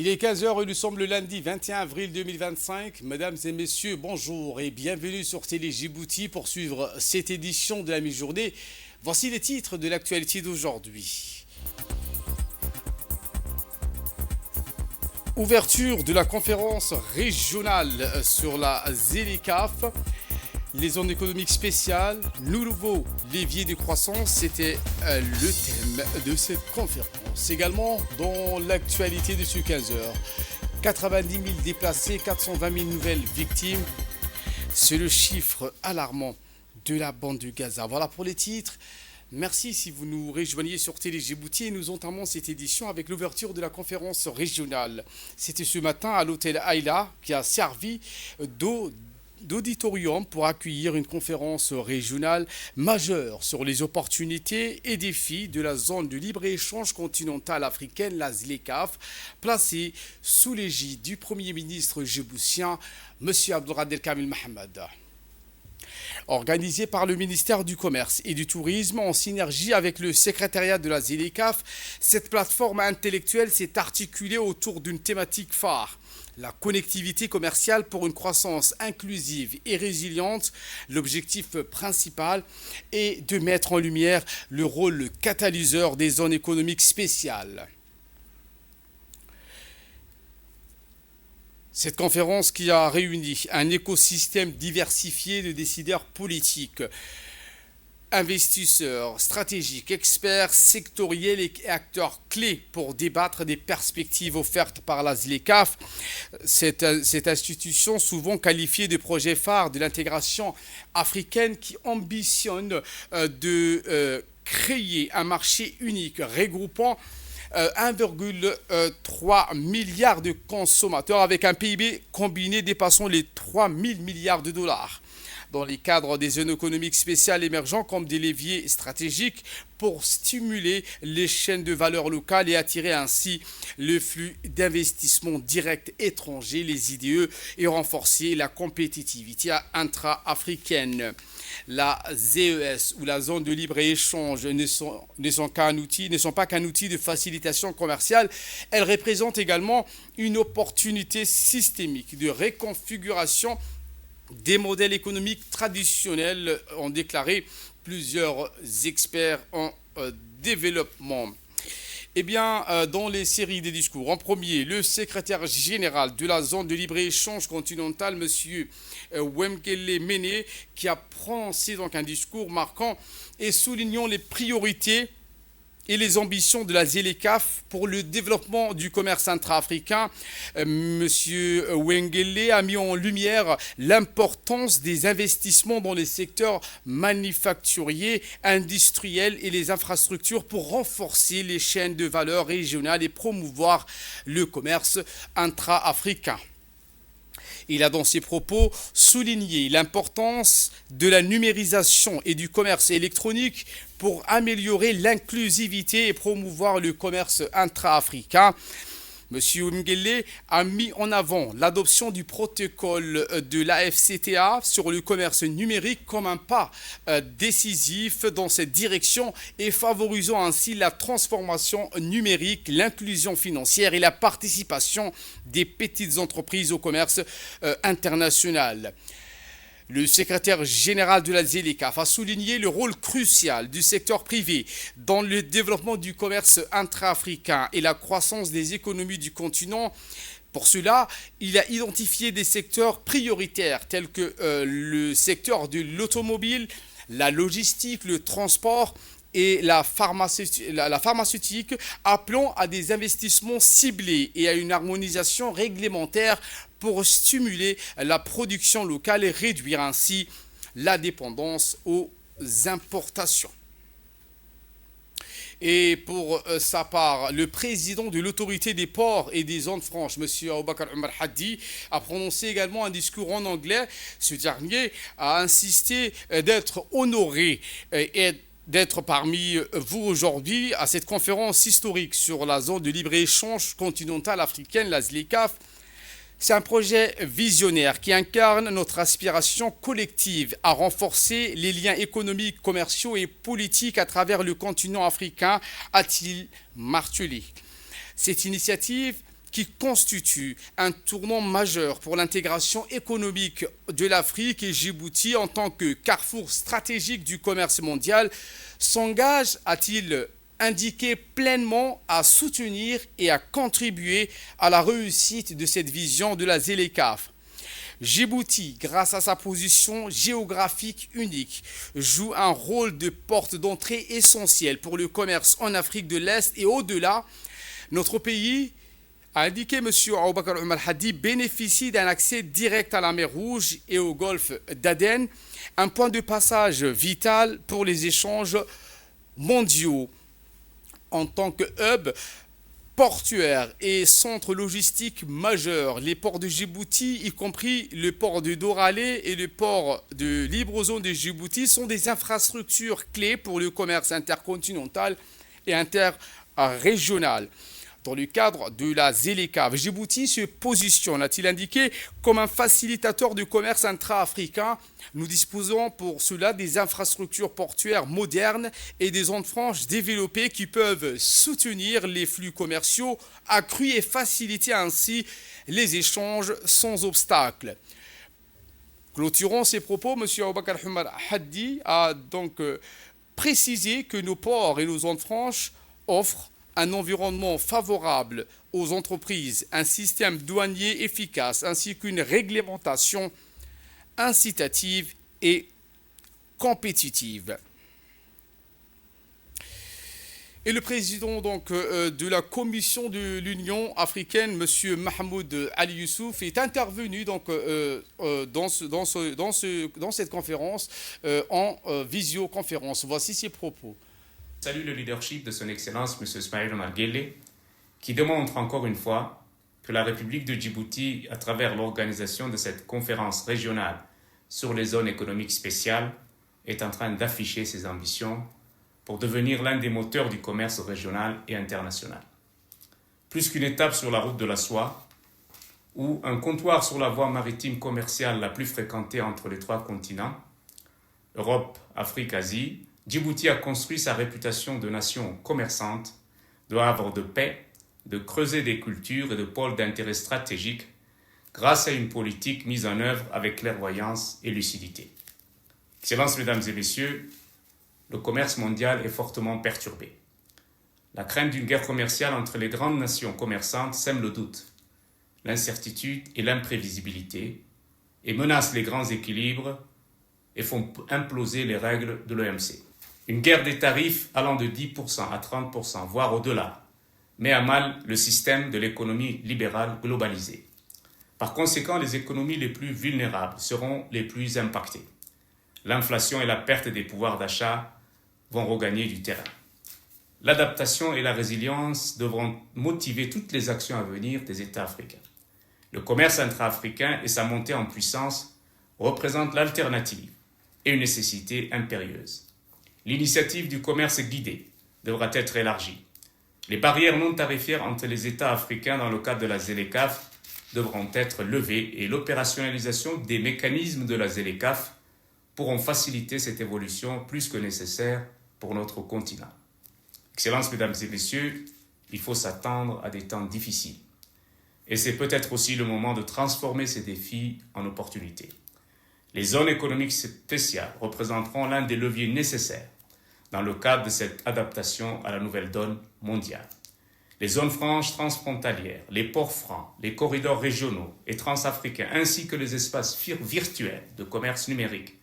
Il est 15 heures et nous sommes le lundi 21 avril 2025. Mesdames et messieurs, bonjour et bienvenue sur Télé Djibouti pour suivre cette édition de la mi-journée. Voici les titres de l'actualité d'aujourd'hui. Ouverture de la conférence régionale sur la ZLECAf. Les zones économiques spéciales, nouveau levier de croissance, c'était le thème de cette conférence. Également, dans l'actualité de ce 15 heures, 90 000 déplacés, 420 000 nouvelles victimes. C'est le chiffre alarmant de la bande de Gaza. Voilà pour les titres. Merci si vous nous rejoignez sur Télé Djibouti et nous entamons cette édition avec l'ouverture de la conférence régionale. C'était ce matin à l'hôtel Aïla qui a servi d'auditorium pour accueillir une conférence régionale majeure sur les opportunités et défis de la zone de libre-échange continentale africaine, la ZLECAf, placée sous l'égide du Premier ministre djiboutien, M. Abdelkader Kamil Mohamed. Organisée par le ministère du Commerce et du Tourisme en synergie avec le secrétariat de la ZLECAf, cette plateforme intellectuelle s'est articulée autour d'une thématique phare. La connectivité commerciale pour une croissance inclusive et résiliente, l'objectif principal est de mettre en lumière le rôle catalyseur des zones économiques spéciales. Cette conférence qui a réuni un écosystème diversifié de décideurs politiques, investisseurs, stratégiques, experts sectoriels et acteurs clés pour débattre des perspectives offertes par la ZLECAf. Cette institution, souvent qualifiée de projet phare de l'intégration africaine, qui ambitionne de créer un marché unique regroupant 1,3 milliard de consommateurs avec un PIB combiné dépassant les 3 000 milliards de dollars. Dans les cadres des zones économiques spéciales émergentes comme des leviers stratégiques pour stimuler les chaînes de valeur locales et attirer ainsi le flux d'investissements directs étrangers, les IDE, et renforcer la compétitivité intra-africaine. La ZES ou la zone de libre-échange ne sont pas qu'un outil de facilitation commerciale, elles représentent également une opportunité systémique de réconfiguration des modèles économiques traditionnels, ont déclaré plusieurs experts en développement. Eh bien, dans les séries des discours, en premier, le secrétaire général de la zone de libre-échange continentale, M. Wemkele Mene, qui a prononcé donc un discours marquant et soulignant les priorités et les ambitions de la ZLECAf pour le développement du commerce intra-africain. Monsieur Wengele a mis en lumière l'importance des investissements dans les secteurs manufacturiers, industriels et les infrastructures pour renforcer les chaînes de valeur régionales et promouvoir le commerce intra-africain. Il a dans ses propos souligné l'importance de la numérisation et du commerce électronique pour améliorer l'inclusivité et promouvoir le commerce intra-africain. M. Mngele a mis en avant l'adoption du protocole de l'AFCTA sur le commerce numérique comme un pas décisif dans cette direction et favorisant ainsi la transformation numérique, l'inclusion financière et la participation des petites entreprises au commerce international. Le secrétaire général de la ZLECAf a souligné le rôle crucial du secteur privé dans le développement du commerce intra-africain et la croissance des économies du continent. Pour cela, il a identifié des secteurs prioritaires tels que le secteur de l'automobile, la logistique, le transport et la pharmaceutique, appelant à des investissements ciblés et à une harmonisation réglementaire pour stimuler la production locale et réduire ainsi la dépendance aux importations. Et pour sa part, le président de l'autorité des ports et des zones franches, M. Aboubakar Omar Hadi, a prononcé également un discours en anglais. Ce dernier a insisté d'être honoré et d'être parmi vous aujourd'hui à cette conférence historique sur la zone de libre-échange continentale africaine, la ZLECAf. C'est un projet visionnaire qui incarne notre aspiration collective à renforcer les liens économiques, commerciaux et politiques à travers le continent africain, a-t-il martelé. Cette initiative qui constitue un tournant majeur pour l'intégration économique de l'Afrique et Djibouti en tant que carrefour stratégique du commerce mondial s'engage, a-t-il indiqué, pleinement à soutenir et à contribuer à la réussite de cette vision de la ZLECAf. Djibouti, grâce à sa position géographique unique, joue un rôle de porte d'entrée essentiel pour le commerce en Afrique de l'Est et au-delà. Notre pays, a indiqué M. Aboubakar Oumar Hadi, bénéficie d'un accès direct à la mer Rouge et au golfe d'Aden, un point de passage vital pour les échanges mondiaux. En tant que hub portuaire et centre logistique majeur, les ports de Djibouti, y compris le port de Doralé et le port de Librezone de Djibouti, sont des infrastructures clés pour le commerce intercontinental et interrégional. Dans le cadre de la ZLECAf, Djibouti se positionne, a-t-il indiqué, comme un facilitateur du commerce intra-africain. Nous disposons pour cela des infrastructures portuaires modernes et des zones franches développées qui peuvent soutenir les flux commerciaux accrus et faciliter ainsi les échanges sans obstacle. Clôturant ses propos, M. Aboubakar Oumar Hadi a donc précisé que nos ports et nos zones franches offrent un environnement favorable aux entreprises, un système douanier efficace ainsi qu'une réglementation incitative et compétitive. Et le président de la Commission de l'Union africaine, M. Mahmoud Ali Youssouf, est intervenu dans cette conférence en visioconférence. Voici ses propos. Salue le leadership de son Excellence M. Ismaïl Omar Guelleh, qui démontre encore une fois que la République de Djibouti, à travers l'organisation de cette conférence régionale sur les zones économiques spéciales, est en train d'afficher ses ambitions pour devenir l'un des moteurs du commerce régional et international. Plus qu'une étape sur la route de la soie, ou un comptoir sur la voie maritime commerciale la plus fréquentée entre les trois continents, Europe, Afrique, Asie, Djibouti a construit sa réputation de nation commerçante, de havre de paix, de creuset des cultures et de pôle d'intérêt stratégique grâce à une politique mise en œuvre avec clairvoyance et lucidité. Excellences, Mesdames et Messieurs, le commerce mondial est fortement perturbé. La crainte d'une guerre commerciale entre les grandes nations commerçantes sème le doute, l'incertitude et l'imprévisibilité et menace les grands équilibres et font imploser les règles de l'OMC. Une guerre des tarifs allant de 10% à 30%, voire au-delà, met à mal le système de l'économie libérale globalisée. Par conséquent, les économies les plus vulnérables seront les plus impactées. L'inflation et la perte des pouvoirs d'achat vont regagner du terrain. L'adaptation et la résilience devront motiver toutes les actions à venir des États africains. Le commerce intra-africain et sa montée en puissance représentent l'alternative et une nécessité impérieuse. L'initiative du commerce guidé devra être élargie. Les barrières non tarifaires entre les États africains dans le cadre de la ZLECAf devront être levées et l'opérationnalisation des mécanismes de la ZLECAf pourront faciliter cette évolution plus que nécessaire pour notre continent. Excellences, Mesdames et Messieurs, il faut s'attendre à des temps difficiles. Et c'est peut-être aussi le moment de transformer ces défis en opportunités. Les zones économiques spéciales représenteront l'un des leviers nécessaires dans le cadre de cette adaptation à la nouvelle donne mondiale. Les zones franches transfrontalières, les ports francs, les corridors régionaux et transafricains, ainsi que les espaces virtuels de commerce numérique.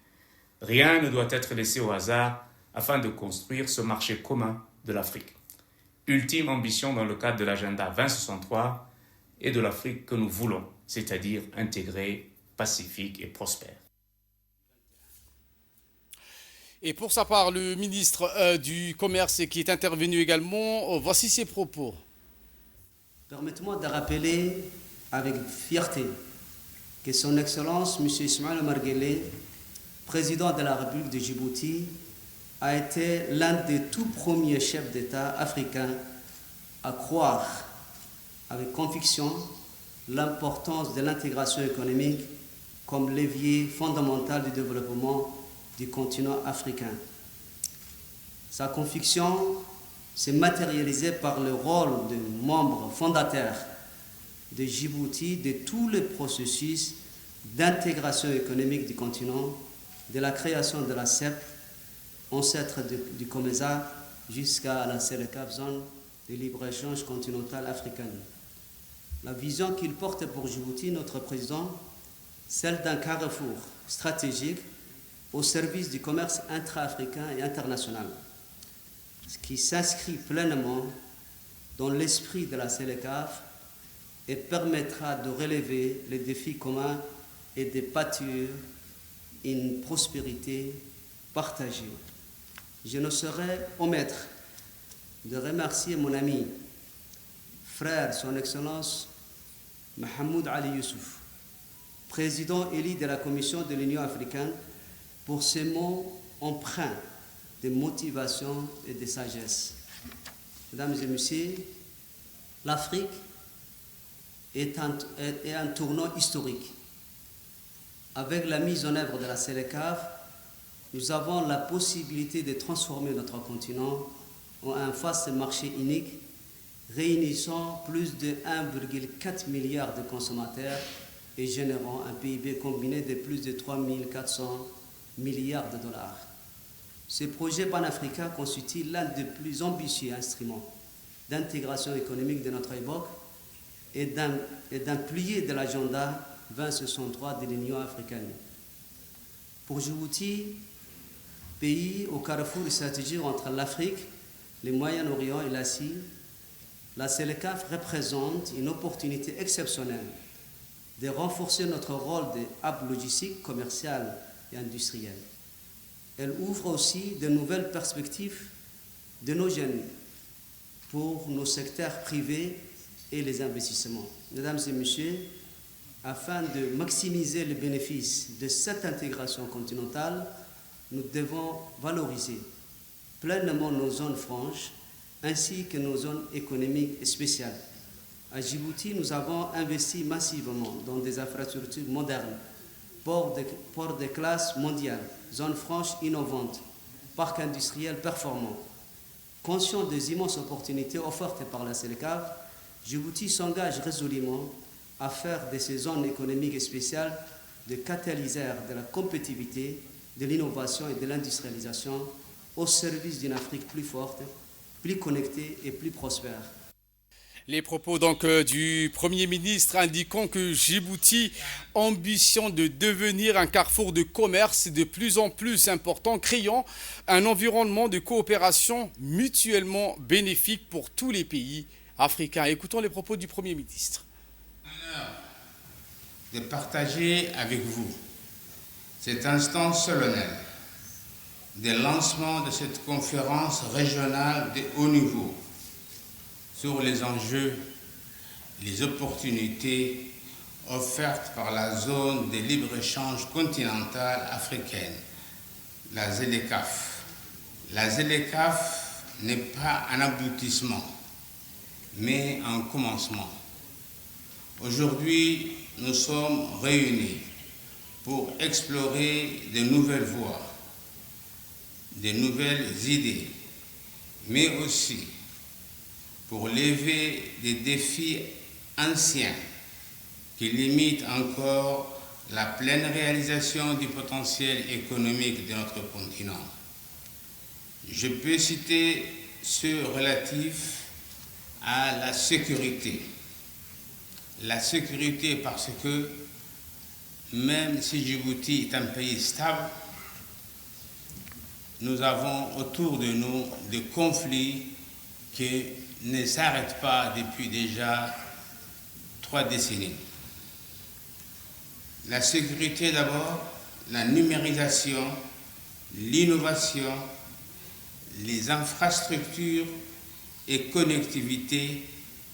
Rien ne doit être laissé au hasard afin de construire ce marché commun de l'Afrique. Ultime ambition dans le cadre de l'agenda 2063 et de l'Afrique que nous voulons, c'est-à-dire intégrée, pacifique et prospère. Et pour sa part, le ministre du Commerce qui est intervenu également, voici ses propos. Permettez-moi de rappeler avec fierté que son Excellence M. Ismaïl Omar Guelleh, président de la République de Djibouti, a été l'un des tout premiers chefs d'État africains à croire avec conviction l'importance de l'intégration économique comme levier fondamental du développement du continent africain. Sa conviction s'est matérialisée par le rôle de membre fondateur de Djibouti de tous les processus d'intégration économique du continent, de la création de la CEP, ancêtre du COMESA, jusqu'à la CELECAF, zone de libre-échange continentale africaine. La vision qu'il porte pour Djibouti, notre président, celle d'un carrefour stratégique au service du commerce intra-africain et international, ce qui s'inscrit pleinement dans l'esprit de la CELECAF et permettra de relever les défis communs et de bâtir une prospérité partagée. Je ne saurais omettre de remercier mon ami, frère, son Excellence Mahmoud Ali Youssouf, président élu de la Commission de l'Union africaine, pour ces mots empreints de motivation et de sagesse. Mesdames et messieurs, l'Afrique est un tournant historique. Avec la mise en œuvre de la CELECAF, nous avons la possibilité de transformer notre continent en un vaste marché unique, réunissant plus de 1,4 milliard de consommateurs et générant un PIB combiné de plus de 3 400 milliards de dollars. Ce projet panafricain constitue l'un des plus ambitieux instruments d'intégration économique de notre époque et d'un pilier de l'agenda 2063 de l'Union africaine. Pour Djibouti, pays au carrefour stratégique entre l'Afrique, le Moyen-Orient et l'Asie, la CELECAF représente une opportunité exceptionnelle de renforcer notre rôle de hub logistique, commercial et industriel. Elle ouvre aussi de nouvelles perspectives de nos jeunes pour nos secteurs privés et les investissements. Mesdames et messieurs, afin de maximiser les bénéfices de cette intégration continentale, nous devons valoriser pleinement nos zones franches ainsi que nos zones économiques spéciales. À Djibouti, nous avons investi massivement dans des infrastructures modernes, ports de classe mondiale, zones franches innovantes, parcs industriels performants. Conscient des immenses opportunités offertes par la CELECAF, Djibouti s'engage résolument à faire de ces zones économiques spéciales des catalyseurs de la compétitivité, de l'innovation et de l'industrialisation au service d'une Afrique plus forte, plus connectée et plus prospère. Les propos donc du Premier ministre indiquant que Djibouti ambitionne de devenir un carrefour de commerce de plus en plus important, créant un environnement de coopération mutuellement bénéfique pour tous les pays africains. Écoutons les propos du Premier ministre. De partager avec vous cet instant solennel de lancement de cette conférence régionale de haut niveau sur les enjeux, les opportunités offertes par la zone de libre-échange continentale africaine, la ZLECAF. La ZLECAF n'est pas un aboutissement, mais un commencement. Aujourd'hui, nous sommes réunis pour explorer de nouvelles voies, de nouvelles idées, mais aussi pour lever des défis anciens qui limitent encore la pleine réalisation du potentiel économique de notre continent. Je peux citer ceux relatifs à la sécurité. La sécurité parce que même si Djibouti est un pays stable, nous avons autour de nous des conflits qui ne s'arrêtent pas depuis déjà 3 décennies. La sécurité d'abord, la numérisation, l'innovation, les infrastructures et connectivité,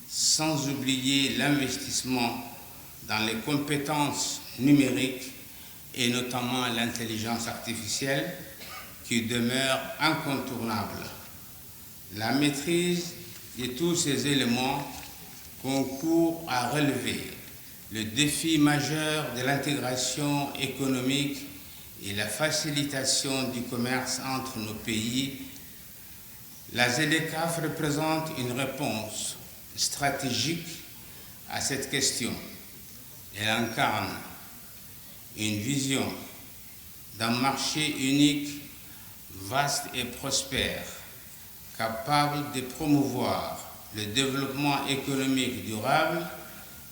sans oublier l'investissement dans les compétences numériques et notamment l'intelligence artificielle qui demeure incontournable. La maîtrise de tous ces éléments concourt à relever le défi majeur de l'intégration économique et la facilitation du commerce entre nos pays. La ZLECAF représente une réponse stratégique à cette question. Elle incarne une vision d'un marché unique, vaste et prospère, capable de promouvoir le développement économique durable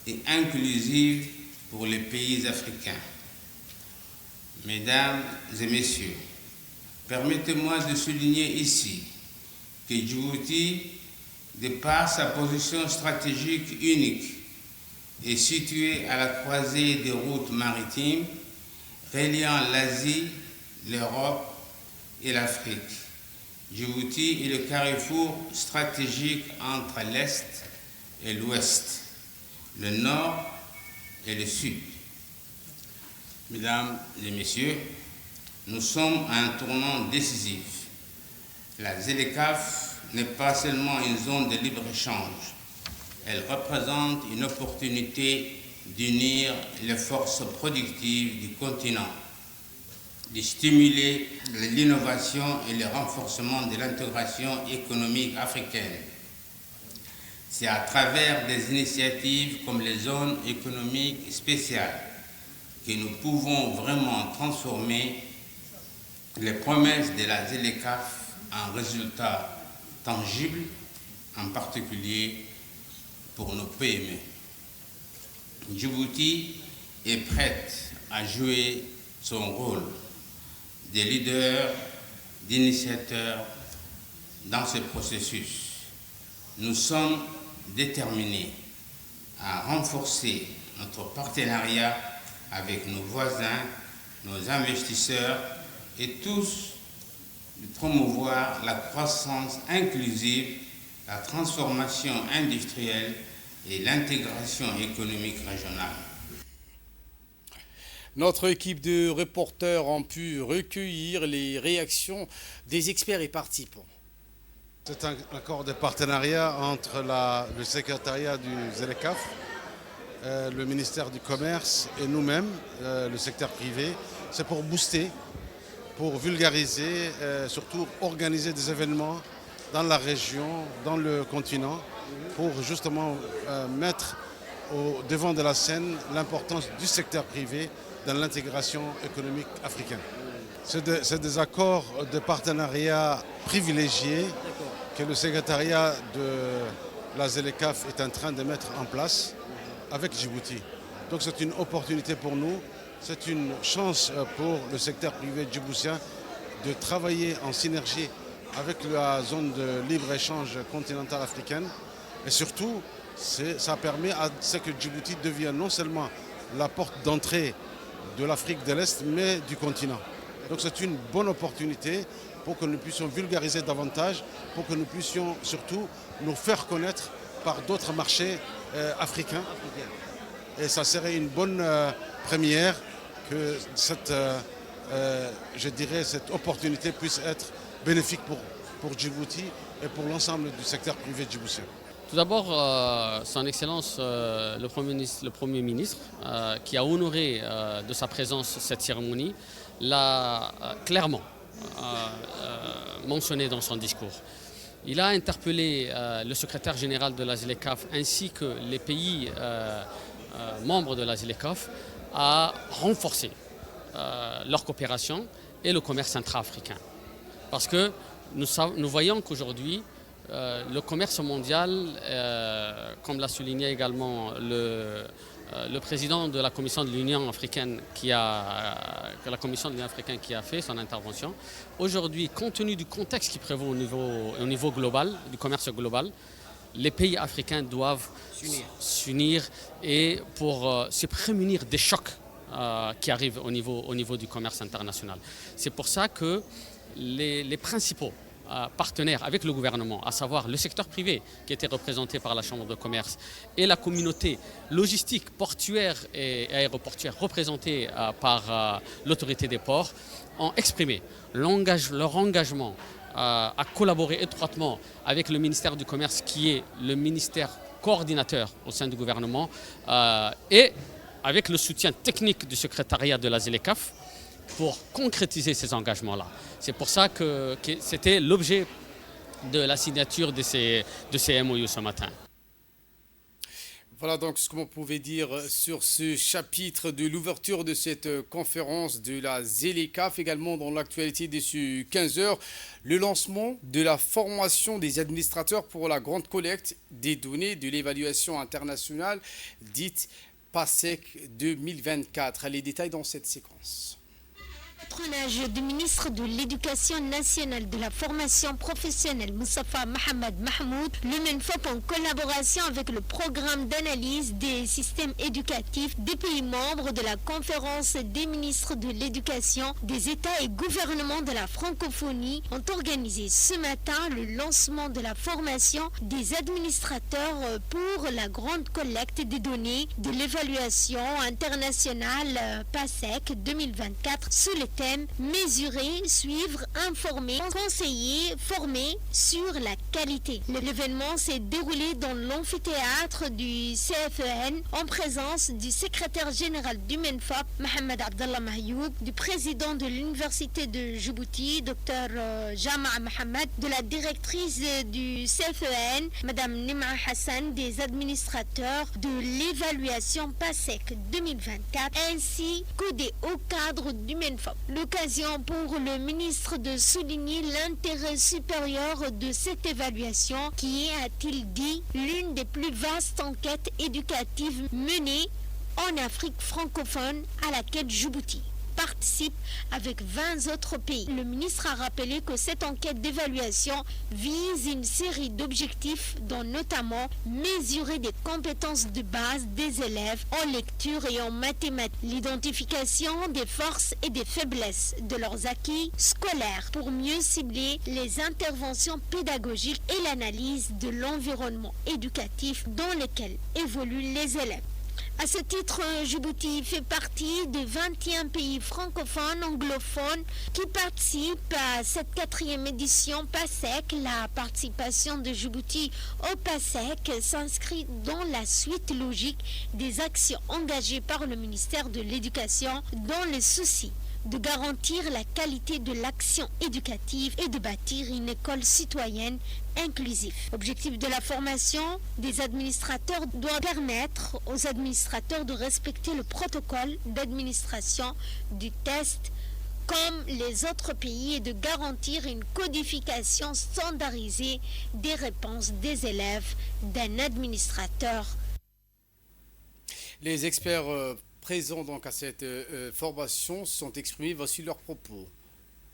et inclusif pour les pays africains. Mesdames et messieurs, permettez-moi de souligner ici que Djibouti, de par sa position stratégique unique, est situé à la croisée des routes maritimes reliant l'Asie, l'Europe et l'Afrique. Djibouti est le carrefour stratégique entre l'Est et l'Ouest, le Nord et le Sud. Mesdames et messieurs, nous sommes à un tournant décisif. La ZLECAf n'est pas seulement une zone de libre-échange, elle représente une opportunité d'unir les forces productives du continent, de stimuler l'innovation et le renforcement de l'intégration économique africaine. C'est à travers des initiatives comme les zones économiques spéciales que nous pouvons vraiment transformer les promesses de la ZLECAf en résultats tangibles, en particulier pour nos PME. Djibouti est prête à jouer son rôle de leader, d'initiateur dans ce processus. Nous sommes déterminés à renforcer notre partenariat avec nos voisins, nos investisseurs et tous de promouvoir la croissance inclusive, la transformation industrielle et l'intégration économique régionale. Notre équipe de reporters ont pu recueillir les réactions des experts et participants. C'est un accord de partenariat entre le secrétariat du ZLECAf, le ministère du Commerce et nous-mêmes, le secteur privé. C'est pour booster, pour vulgariser, surtout organiser des événements dans la région, dans le continent, pour justement mettre au devant de la scène l'importance du secteur privé dans l'intégration économique africaine. C'est des accords de partenariat privilégiés que le secrétariat de la ZLECAf est en train de mettre en place avec Djibouti. Donc c'est une opportunité pour nous, c'est une chance pour le secteur privé djiboutien de travailler en synergie avec la zone de libre-échange continentale africaine. Et surtout, ça permet à ce que Djibouti devienne non seulement la porte d'entrée de l'Afrique de l'Est, mais du continent. Donc c'est une bonne opportunité pour que nous puissions vulgariser davantage, pour que nous puissions surtout nous faire connaître par d'autres marchés africains. Et ça serait une bonne première que cette opportunité puisse être bénéfique pour Djibouti et pour l'ensemble du secteur privé djiboutien. Tout d'abord, Son Excellence le Premier ministre, qui a honoré de sa présence cette cérémonie, l'a clairement mentionné dans son discours. Il a interpellé le secrétaire général de la ZLECAf ainsi que les pays membres de la ZLECAf à renforcer leur coopération et le commerce intra-africain. Parce que nous voyons qu'aujourd'hui, le commerce mondial, comme l'a souligné également le président de la Commission de l'Union africaine qui a fait son intervention, aujourd'hui, compte tenu du contexte qui prévaut au niveau global, du commerce global, les pays africains doivent s'unir et pour se prémunir des chocs qui arrivent au niveau du commerce international. C'est pour ça que les principaux partenaires avec le gouvernement, à savoir le secteur privé qui était représenté par la Chambre de commerce et la communauté logistique, portuaire et aéroportuaire représentée par l'autorité des ports, ont exprimé leur engagement à collaborer étroitement avec le ministère du Commerce qui est le ministère coordinateur au sein du gouvernement et avec le soutien technique du secrétariat de la ZLECAf pour concrétiser ces engagements-là. C'est pour ça que c'était l'objet de la signature de ces MOU ce matin. Voilà donc ce que vous pouvez dire sur ce chapitre de l'ouverture de cette conférence de la ZLECAf, également dans l'actualité de ce 15 heures, le lancement de la formation des administrateurs pour la grande collecte des données de l'évaluation internationale dite PASEC 2024. Les détails dans cette séquence. Patronage du ministre de l'Éducation nationale de la formation professionnelle Moustapha Mohamed Mahmoud, le MENFOP en collaboration avec le programme d'analyse des systèmes éducatifs des pays membres de la conférence des ministres de l'Éducation des États et gouvernements de la francophonie ont organisé ce matin le lancement de la formation des administrateurs pour la grande collecte des données de l'évaluation internationale PASEC 2024 sous le thème mesurer, suivre, informer, conseiller, former sur la qualité. L'événement s'est déroulé dans l'amphithéâtre du CFEN en présence du secrétaire général du MENFOP, Mohamed Abdallah Mahyoub, du président de l'université de Djibouti, Dr Jama Mohamed, de la directrice du CFEN, Madame Nima Hassan, des administrateurs de l'évaluation PASEC 2024, ainsi que des hauts cadres du MENFOP. L'occasion pour le ministre de souligner l'intérêt supérieur de cette évaluation qui est, a-t-il dit, l'une des plus vastes enquêtes éducatives menées en Afrique francophone à laquelle Djibouti participe avec 20 autres pays. Le ministre a rappelé que cette enquête d'évaluation vise une série d'objectifs dont notamment mesurer des compétences de base des élèves en lecture et en mathématiques, l'identification des forces et des faiblesses de leurs acquis scolaires pour mieux cibler les interventions pédagogiques et l'analyse de l'environnement éducatif dans lequel évoluent les élèves. À ce titre, Djibouti fait partie des 21 pays francophones anglophones qui participent à cette 4e édition PASEC. La participation de Djibouti au PASEC s'inscrit dans la suite logique des actions engagées par le ministère de l'Éducation dans le souci de garantir la qualité de l'action éducative et de bâtir une école citoyenne inclusive. L'objectif de la formation des administrateurs doit permettre aux administrateurs de respecter le protocole d'administration du test comme les autres pays et de garantir une codification standardisée des réponses des élèves d'un administrateur. Les experts présents donc à cette formation se sont exprimés. Voici leurs propos.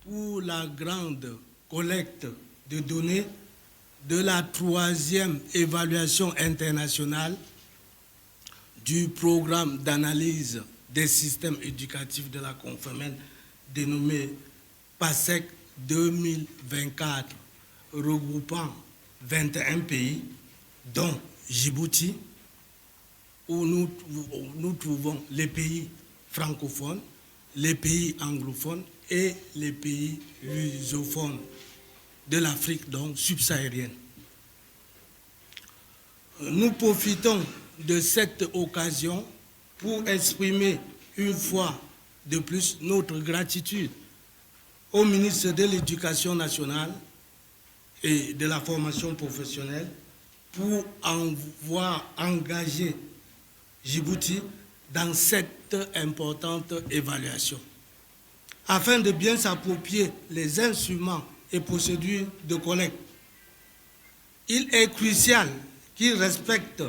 Pour la grande collecte de données de la 3e évaluation internationale du programme d'analyse des systèmes éducatifs de la conférence dénommé PASEC 2024, regroupant 21 pays, dont Djibouti, où nous trouvons les pays francophones, les pays anglophones et les pays lusophones de l'Afrique donc subsaharienne. Nous profitons de cette occasion pour exprimer une fois de plus notre gratitude au ministre de l'Éducation nationale et de la formation professionnelle pour avoir engagé Djibouti dans cette importante évaluation. Afin de bien s'approprier les instruments et procédures de collecte, il est crucial qu'il respecte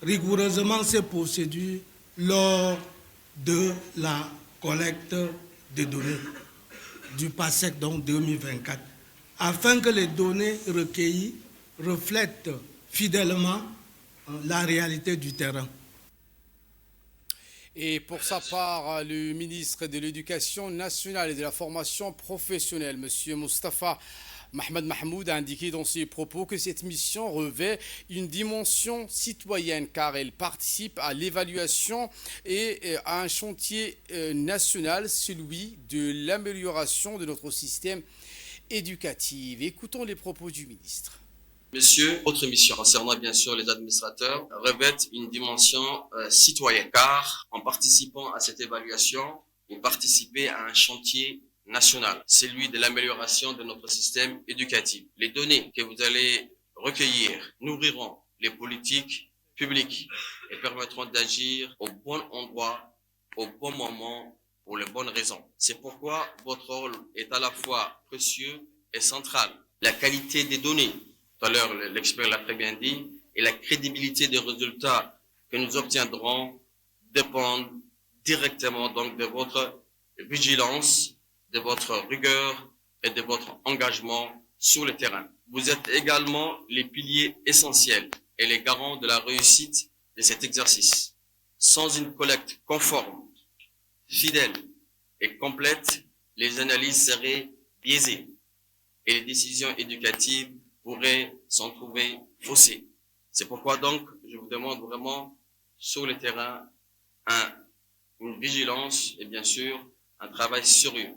rigoureusement ces procédures lors de la collecte des données du PASEC donc 2024, afin que les données recueillies reflètent fidèlement la réalité du terrain. Et pour sa part, le ministre de l'Éducation nationale et de la formation professionnelle, M. Moustapha Mohamed Mahmoud, a indiqué dans ses propos que cette mission revêt une dimension citoyenne car elle participe à l'évaluation et à un chantier national, celui de l'amélioration de notre système éducatif. Écoutons les propos du ministre. Monsieur, votre mission concernant bien sûr les administrateurs revêt une dimension citoyenne, car en participant à cette évaluation, vous participez à un chantier national, celui de l'amélioration de notre système éducatif. Les données que vous allez recueillir nourriront les politiques publiques et permettront d'agir au bon endroit, au bon moment, pour les bonnes raisons. C'est pourquoi votre rôle est à la fois précieux et central. La qualité des données, tout à l'heure l'expert l'a très bien dit, et la crédibilité des résultats que nous obtiendrons dépendent directement donc de votre vigilance, de votre rigueur et de votre engagement sur le terrain. Vous êtes également les piliers essentiels et les garants de la réussite de cet exercice. Sans une collecte conforme, fidèle et complète, les analyses seraient biaisées et les décisions éducatives pourraient s'en trouver faussées. C'est pourquoi donc je vous demande vraiment sur le terrain une vigilance et bien sûr un travail sérieux.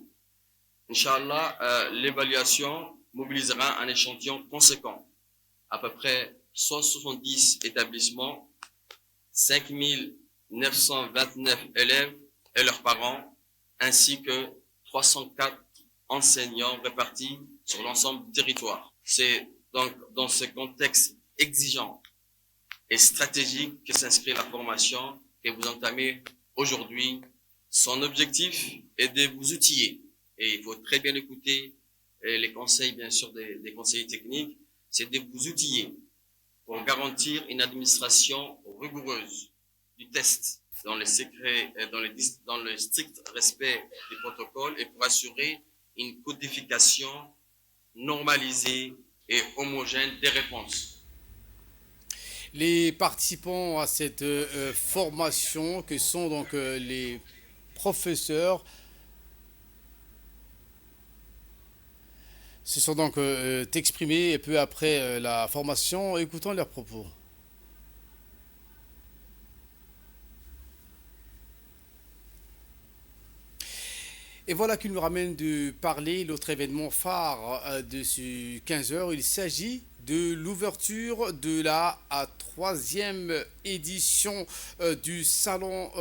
Inch'Allah, l'évaluation mobilisera un échantillon conséquent, à peu près 170 établissements, 5929 élèves et leurs parents, ainsi que 304 enseignants répartis sur l'ensemble du territoire. C'est donc dans ce contexte exigeant et stratégique que s'inscrit la formation que vous entamez aujourd'hui. Son objectif est de vous outiller, et il faut très bien écouter les conseils, bien sûr, des conseillers techniques, c'est de vous outiller pour garantir une administration rigoureuse du test dans le strict respect des protocoles et pour assurer une codification normalisée et homogène des réponses. Les participants à cette formation, que sont donc les professeurs, se sont donc exprimés peu après la formation. Écoutons leurs propos. Et voilà qui nous ramène de parler l'autre événement phare de ce 15h. Il s'agit de l'ouverture de la troisième édition du Salon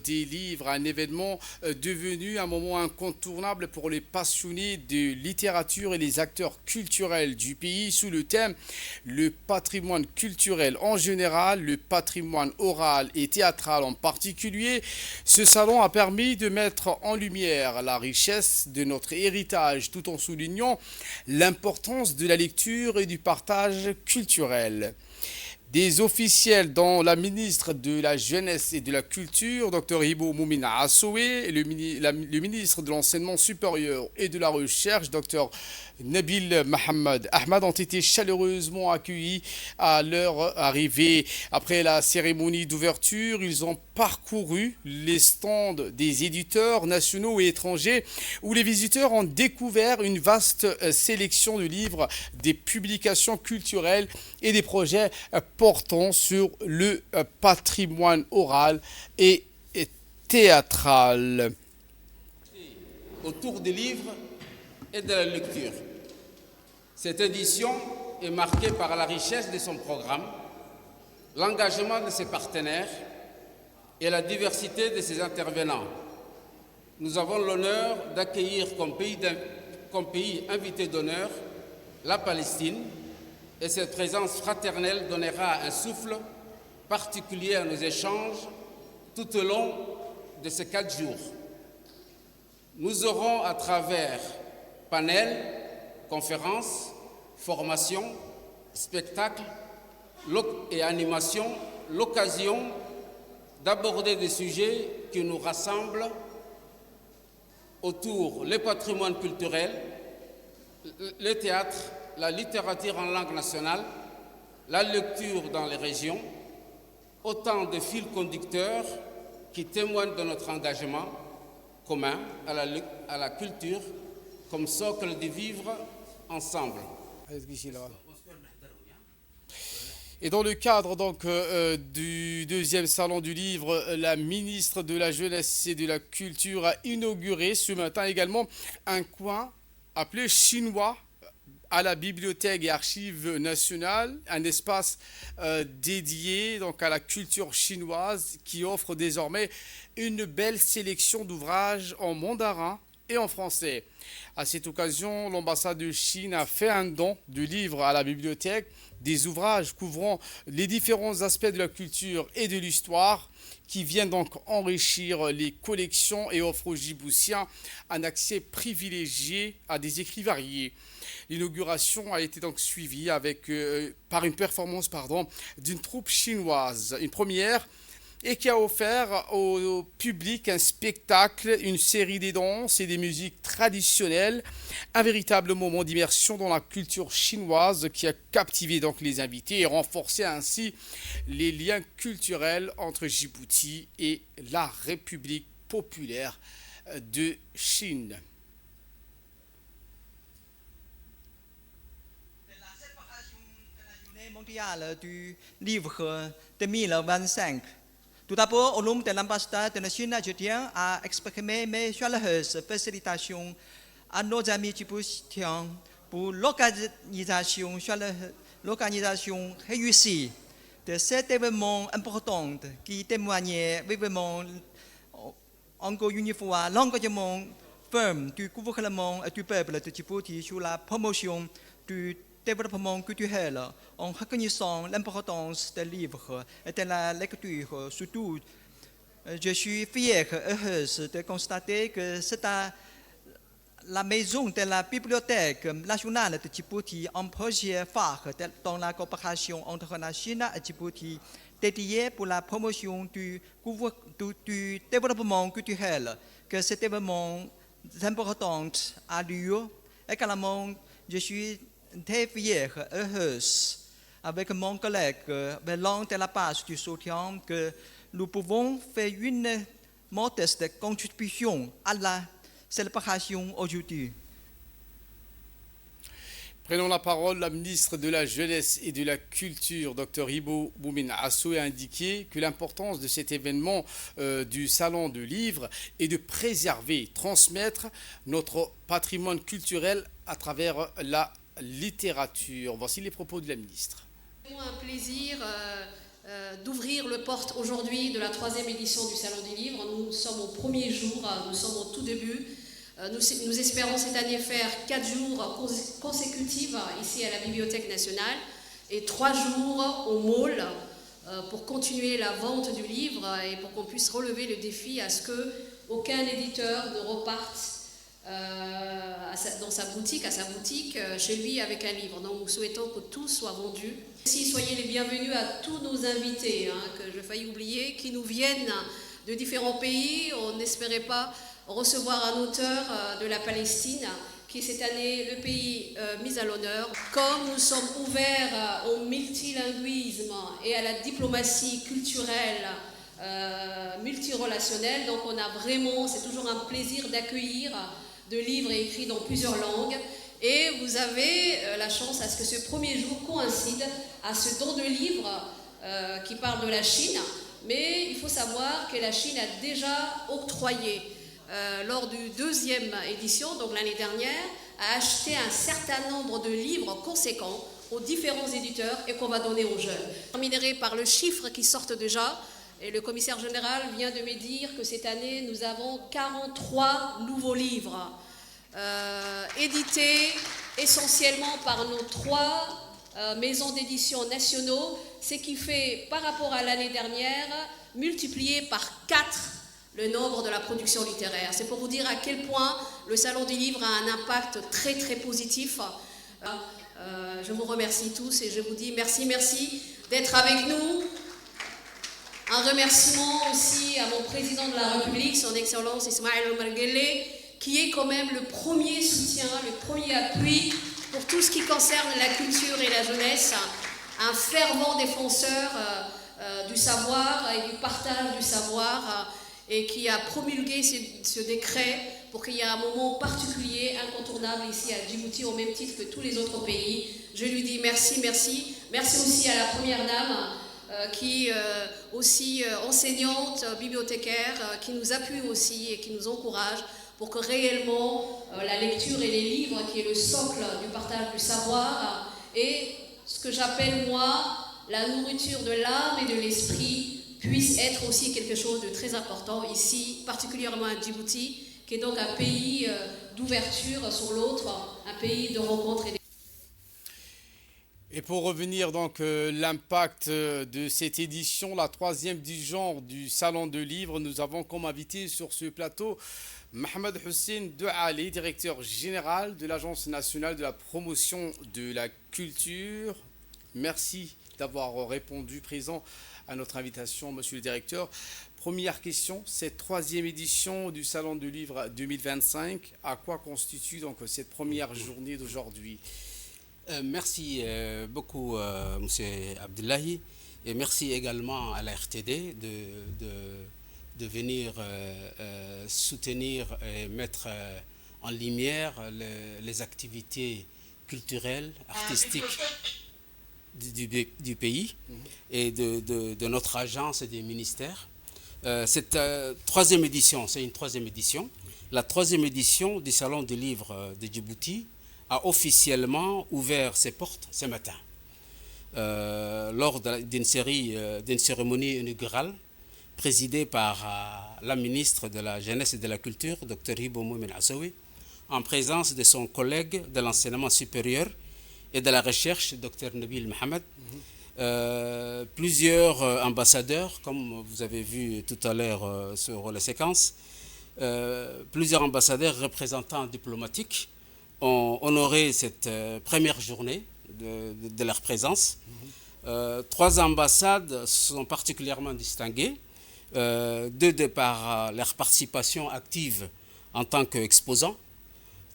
des livres, un événement devenu un moment incontournable pour les passionnés de littérature et les acteurs culturels du pays, sous le thème le patrimoine culturel en général, le patrimoine oral et théâtral en particulier. Ce salon a permis de mettre en lumière la richesse de notre héritage tout en soulignant l'importance de la lecture et du partage culturel. Des officiels dont la ministre de la Jeunesse et de la Culture, Dr Hibo Moumina Assoué, et le ministre de l'Enseignement supérieur et de la Recherche, Dr Nabil Mohamed Ahmad, ont été chaleureusement accueillis à leur arrivée. Après la cérémonie d'ouverture, ils ont parcouru les stands des éditeurs nationaux et étrangers où les visiteurs ont découvert une vaste sélection de livres, des publications culturelles et des projets portant sur le patrimoine oral et théâtral. Autour des livres et de la lecture. Cette édition est marquée par la richesse de son programme, l'engagement de ses partenaires et la diversité de ses intervenants. Nous avons l'honneur d'accueillir comme pays invité d'honneur la Palestine, et cette présence fraternelle donnera un souffle particulier à nos échanges tout au long de ces 4 jours. Nous aurons à travers panels, conférences, formations, spectacles et animations l'occasion d'aborder des sujets qui nous rassemblent autour du patrimoine culturel, le théâtre, la littérature en langue nationale, la lecture dans les régions, autant de fils conducteurs qui témoignent de notre engagement commun à la culture comme socle de vivre ensemble. Et dans le cadre donc du deuxième salon du livre, la ministre de la Jeunesse et de la Culture a inauguré ce matin également un coin appelé Chinois à la Bibliothèque et Archives nationales, un espace dédié donc à la culture chinoise qui offre désormais une belle sélection d'ouvrages en mandarin et en français. À cette occasion, l'ambassade de Chine a fait un don de livres à la bibliothèque, des ouvrages couvrant les différents aspects de la culture et de l'histoire qui viennent donc enrichir les collections et offrent aux Djiboutiens un accès privilégié à des écrits variés. L'inauguration a été donc suivie par une performance d'une troupe chinoise, une première, et qui a offert au public un spectacle, une série de danses et des musiques traditionnelles, un véritable moment d'immersion dans la culture chinoise qui a captivé donc les invités et renforcé ainsi les liens culturels entre Djibouti et la République populaire de Chine. Mondiale du livre de 2025. Tout d'abord, au nom de l'ambassadeur de la Chine, je tiens à exprimer mes chaleureuses félicitations à nos amis djiboutiens pour l'organisation réussie de cet événement important qui témoignait vivement encore une fois l'engagement ferme du gouvernement et du peuple de Djibouti sur la promotion du développement culturel en reconnaissant l'importance des livres et de la lecture. Surtout, je suis fière et heureuse de constater que c'est à la maison de la Bibliothèque nationale de Djibouti un projet phare dans la coopération entre la Chine et Djibouti dédié pour la promotion du développement culturel que cet événement important a lieu. Également, je suis très fière et heureuse avec mon collègue venant de la base du soutien que nous pouvons faire une modeste contribution à la célébration aujourd'hui. Prenons la parole, la ministre de la Jeunesse et de la Culture, Dr Ibo Boumine Assou, a indiqué que l'importance de cet événement du Salon du Livre est de préserver, transmettre notre patrimoine culturel à travers la littérature. Voici les propos de la ministre. C'est un plaisir d'ouvrir le porte aujourd'hui de la 3e édition du Salon du Livre. Nous sommes au premier jour, nous sommes au tout début. Nous espérons cette année faire 4 jours consécutifs ici à la Bibliothèque nationale et 3 jours au Mall pour continuer la vente du livre et pour qu'on puisse relever le défi à ce qu'aucun éditeur ne reparte dans sa boutique, chez lui avec un livre. Donc nous souhaitons que tout soit vendu. Soyez les bienvenus à tous nos invités, que j'ai failli oublier, qui nous viennent de différents pays. On n'espérait pas recevoir un auteur de la Palestine, qui est cette année le pays mis à l'honneur. Comme nous sommes ouverts au multilinguisme et à la diplomatie culturelle multirelationnelle, donc on a vraiment, c'est toujours un plaisir d'accueillir de livres écrits dans plusieurs langues. Et vous avez la chance à ce que ce premier jour coïncide à ce don de livres qui parle de la Chine. Mais il faut savoir que la Chine a déjà octroyé, lors du 2e édition, donc l'année dernière, a acheté un certain nombre de livres conséquents aux différents éditeurs et qu'on va donner aux jeunes. Je terminerai par le chiffre qui sort déjà. Et le commissaire général vient de me dire que cette année, nous avons 43 nouveaux livres édités essentiellement par nos 3 maisons d'édition nationaux, ce qui fait, par rapport à l'année dernière, multiplié par 4 le nombre de la production littéraire. C'est pour vous dire à quel point le Salon du Livre a un impact très très positif. Je vous remercie tous et je vous dis merci d'être avec nous. Un remerciement aussi à mon président de la République, son Excellence Ismaël Omar Guelleh, qui est quand même le premier soutien, le premier appui pour tout ce qui concerne la culture et la jeunesse, un fervent défenseur du savoir et du partage du savoir, et qui a promulgué ce décret pour qu'il y ait un moment particulier, incontournable ici à Djibouti, au même titre que tous les autres pays. Je lui dis merci. Merci aussi à la Première Dame, qui aussi enseignante, bibliothécaire, qui nous appuie aussi et qui nous encourage pour que réellement la lecture et les livres, qui est le socle du partage du savoir, et ce que j'appelle moi la nourriture de l'âme et de l'esprit, puisse être aussi quelque chose de très important ici, particulièrement à Djibouti, qui est donc un pays d'ouverture sur l'autre, un pays de rencontre et Et pour revenir donc l'impact de cette édition, la troisième du genre du Salon de Livres, nous avons comme invité sur ce plateau Mohamed Hussein Douali, directeur général de l'Agence nationale de la promotion de la culture. Merci d'avoir répondu présent à notre invitation, monsieur le directeur. Première question, cette troisième édition du Salon du Livre 2025, à quoi constitue donc cette première journée d'aujourd'hui? Merci beaucoup, M. Abdullahi, et merci également à la RTD de venir soutenir et mettre en lumière les activités culturelles, artistiques du pays et de notre agence et des ministères. Cette troisième édition, c'est une troisième édition. La troisième édition du Salon du Livre de Djibouti a officiellement ouvert ses portes ce matin lors d'une cérémonie inaugurale présidée par la ministre de la Jeunesse et de la Culture, Dr Hibo Moumen Assaoui, en présence de son collègue de l'enseignement supérieur et de la recherche, Dr Nabil Mohamed. Plusieurs ambassadeurs, comme vous avez vu tout à l'heure sur la séquence, plusieurs ambassadeurs représentants diplomatiques ont honoré cette première journée de leur présence. Trois ambassades sont particulièrement distinguées, deux de par leur participation active en tant qu'exposants,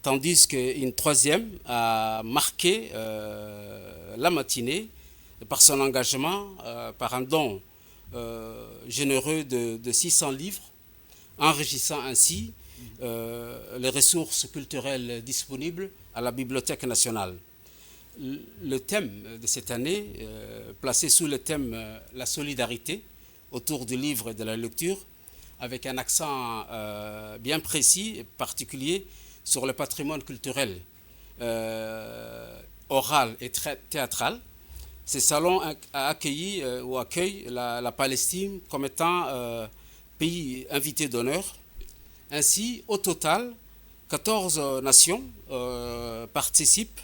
tandis qu'une troisième a marqué la matinée par son engagement, par un don généreux de 600 livres, enrichissant ainsi les ressources culturelles disponibles à la Bibliothèque nationale. Le thème de cette année, placé sous le thème la solidarité autour du livre et de la lecture, avec un accent bien précis et particulier sur le patrimoine culturel oral et théâtral. Ce salon a accueilli ou accueille la Palestine comme étant pays invité d'honneur. Ainsi, au total, 14 nations participent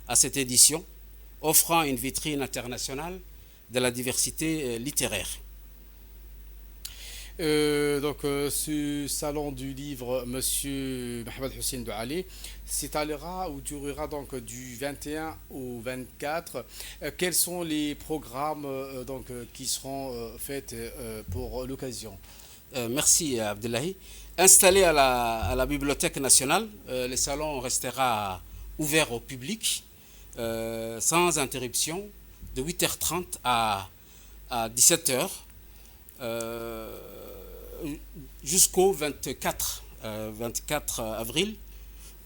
à cette édition, offrant une vitrine internationale de la diversité littéraire. Ce salon du livre, monsieur Mohamed Hussein Douali, s'étalera ou durera donc du 21 au 24. Quels sont les programmes qui seront faits pour l'occasion? Merci Abdullahi. Installé à la Bibliothèque nationale, le salon restera ouvert au public sans interruption de 8h30 à 17h jusqu'au 24 avril,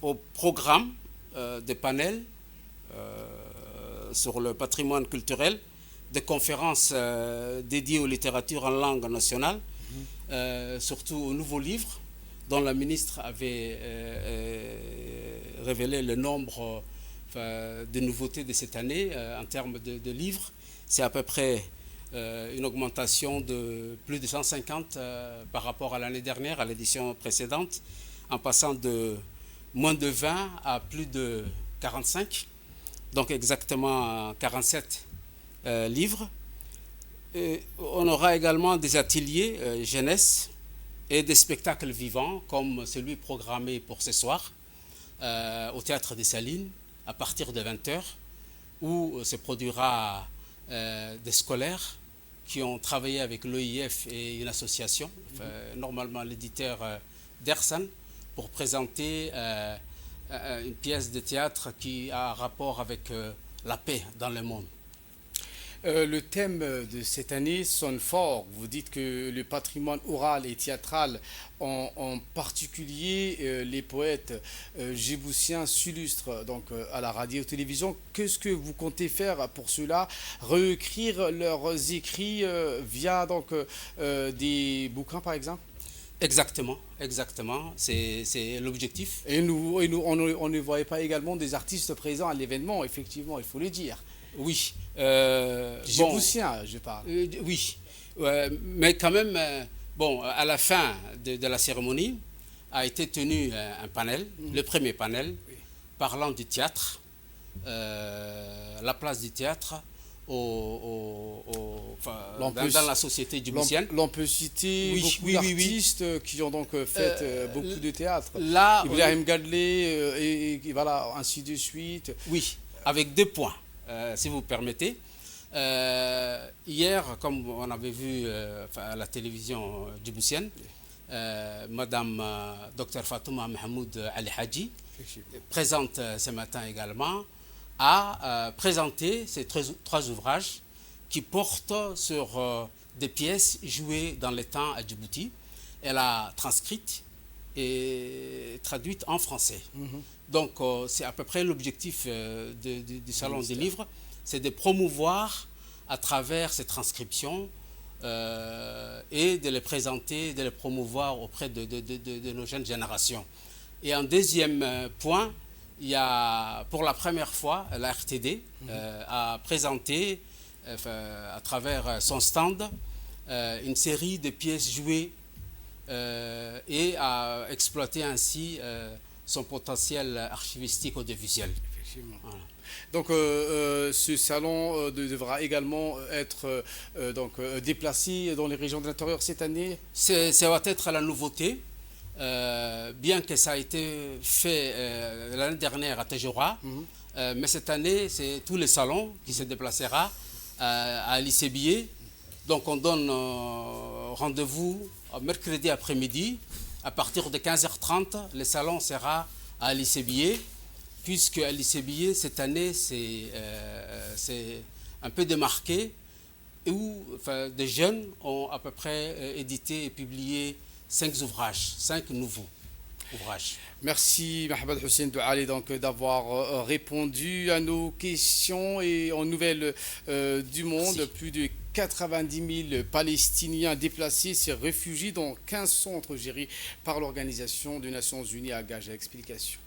au programme des panels sur le patrimoine culturel, des conférences dédiées aux littératures en langue nationale, surtout aux nouveaux livres dont la ministre avait révélé le nombre de nouveautés de cette année en termes de livres. C'est à peu près une augmentation de plus de 150 par rapport à l'année dernière, à l'édition précédente, en passant de moins de 20 à plus de 45, donc exactement 47 livres. Et on aura également des ateliers jeunesse et des spectacles vivants, comme celui programmé pour ce soir au Théâtre des Salines, à partir de 20h, où se produira des scolaires qui ont travaillé avec l'OIF et une association, normalement l'éditeur d'Ersan, pour présenter une pièce de théâtre qui a rapport avec la paix dans le monde. Le thème de cette année sonne fort. Vous dites que le patrimoine oral et théâtral, en particulier les poètes djiboutiens s'illustrent donc à la radio-télévision. Qu'est-ce que vous comptez faire pour cela? Réécrire leurs écrits via donc des bouquins par exemple? Exactement, c'est l'objectif. Et on ne voyait pas également des artistes présents à l'événement, effectivement, il faut le dire. Oui. Djiboutien, je parle. Oui, mais quand même, à la fin de la cérémonie, a été tenu un panel, le premier panel, parlant du théâtre, la place du théâtre dans la société djiboutienne. L'on peut citer beaucoup d'artistes qui ont donc fait beaucoup de théâtre. Là, Ibrahim Gadlé, et voilà, ainsi de suite. Oui, avec 2 points, si vous permettez. Hier, comme on avait vu à la télévision djiboutienne, Madame Dr Fatouma Mahmoud Ali Hadji, présente ce matin également, a présenté ces 3 ouvrages qui portent sur des pièces jouées dans les temps à Djibouti. Elle a transcrite et traduite en français. Donc c'est à peu près l'objectif du Salon des livres, c'est de promouvoir à travers ces transcriptions et de les présenter, de les promouvoir auprès de nos jeunes générations. Et en deuxième point, il y a pour la première fois, la RTD a présenté à travers son stand une série de pièces jouées et a exploité ainsi son potentiel archivistique audiovisuel. Effectivement. Voilà. Donc ce salon devra également être déplacé dans les régions de l'intérieur cette année. Ça va être la nouveauté. Bien que ça a été fait l'année dernière à Tejora, mais cette année, c'est tous les salons qui se déplacera à l'ICBIE. Donc on donne rendez-vous mercredi après-midi. À partir de 15h30, le salon sera à l'ICBIE, puisque à l'ICBIE, cette année, c'est un peu démarqué, où des jeunes ont à peu près édité et publié 5 nouveaux ouvrages. Merci Mohamed Hussein Douali d'avoir répondu à nos questions. Et en nouvelles du monde, merci. Plus de 90 000 Palestiniens déplacés, ces réfugiés dans 15 centres gérés par l'Organisation des Nations Unies à Gaza. Explication.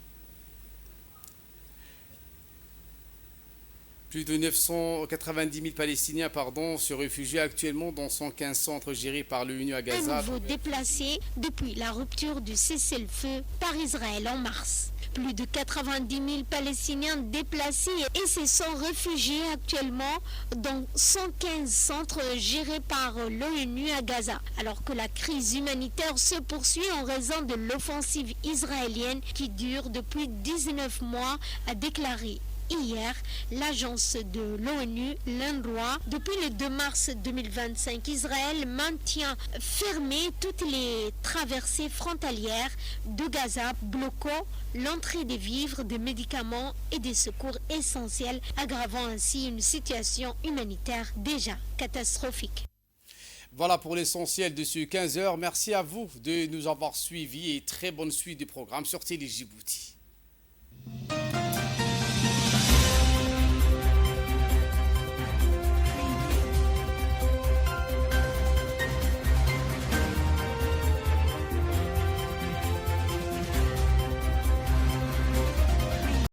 Plus de 990 000 Palestiniens se réfugient actuellement dans 115 centres gérés par l'ONU à Gaza. Un nouveau déplacé depuis la rupture du cessez-le-feu par Israël en mars. Plus de 90 000 Palestiniens déplacés et se sont réfugiés actuellement dans 115 centres gérés par l'ONU à Gaza. Alors que la crise humanitaire se poursuit en raison de l'offensive israélienne qui dure depuis 19 mois, a déclaré hier l'agence de l'ONU, l'UNRWA. Depuis le 2 mars 2025, Israël maintient fermées toutes les traversées frontalières de Gaza, bloquant l'entrée des vivres, des médicaments et des secours essentiels, aggravant ainsi une situation humanitaire déjà catastrophique. Voilà pour l'essentiel de ce 15h. Merci à vous de nous avoir suivis et très bonne suite du programme sur Télé Djibouti.